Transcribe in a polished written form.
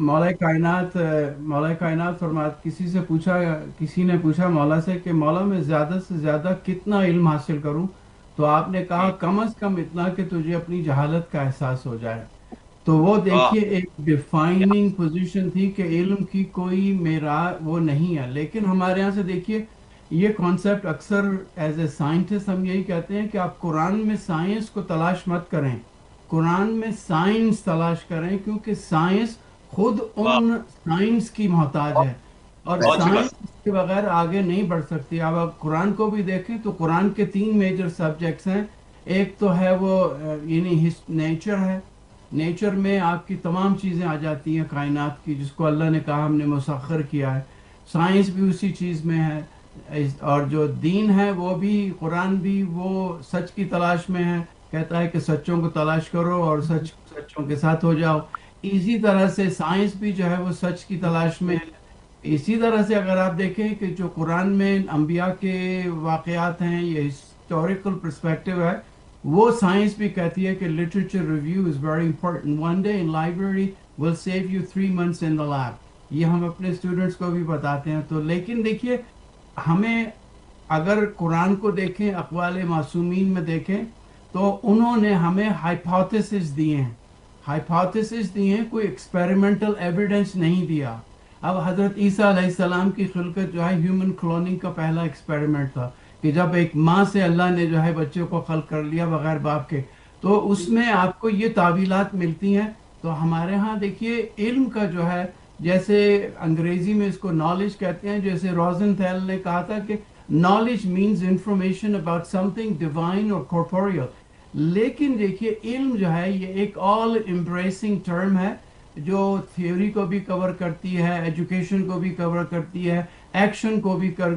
मौला कायनात फरमात किसी ने पूछा मौला से मौला मैं ज्यादा से ज्यादा कितना इल्म हासिल करूं। तो आपने कहा हम्म। कम से कम इतना कि तुझे अपनी जहालत का एहसास हो जाए। तो वो वाह। देखिए एक क्या। डिफाइनिंग पोजीशन थी कि इल्म की कोई मेरा वो नहीं है। लेकिन हमारे यहाँ से देखिए ये कॉन्सेप्ट अक्सर एज ए साइंटिस्ट हम यही कहते हैं कि आप कुरान में साइंस को तलाश मत करें, कुरान में साइंस तलाश करें, क्योंकि साइंस खुद वाह। उन साइंस की मोहताज है और बहुत अच्छी बात। साइंस के बगैर आगे नहीं बढ़ सकती। अब आप कुरान को भी देखें तो कुरान के तीन मेजर सब्जेक्ट्स हैं। एक तो है वो यानी नेचर है। नेचर में आपकी तमाम चीज़ें आ जाती हैं कायनात की, जिसको अल्लाह ने कहा हमने मुसख्खर किया है। साइंस भी उसी चीज़ में है। और जो दीन है वो भी, कुरान भी वो सच की तलाश में है, कहता है कि सच्चों को तलाश करो और सच्चों के साथ हो जाओ। इसी तरह से साइंस भी जो है वो सच की तलाश में है। इसी तरह से अगर आप देखें कि जो कुरान में अंबिया के वाकयात हैं, ये हिस्टोरिकल पर्सपेक्टिव है, वो साइंस भी कहती है कि literature review is very important, one day in library will save you 3 months in the lab. ये हम अपने स्टूडेंट्स को भी बताते हैं। तो लेकिन देखिए हमें अगर कुरान को देखें, अक़वाल मासूमीन में देखें, तो उन्होंने हमें हाइपोथेसिस दिए हैं। हाइपोथेसिस दिए हैं, कोई एक्सपेरिमेंटल एविडेंस नहीं दिया। अब हजरत ईसा अलैहिस्सलाम की खिलकत जो है ह्यूमन क्लोनिंग का पहला एक्सपेरिमेंट था, कि जब एक माँ से अल्लाह ने जो है बच्चे को खल्क कर लिया बगैर बाप के। तो उसमें आपको ये तावीलात मिलती हैं। तो हमारे यहाँ देखिए इल्म का जो है, जैसे अंग्रेजी में इसको नॉलेज कहते हैं, जैसे रोजनथेल ने कहा था कि knowledge means information about something divine और कॉर्पोरियल। लेकिन देखिए इल्म जो है ये एक ऑल एम्ब्रेसिंग टर्म है, जो थ्योरी को भी कवर करती है, एजुकेशन को भी कवर करती है, एक्शन को भी कर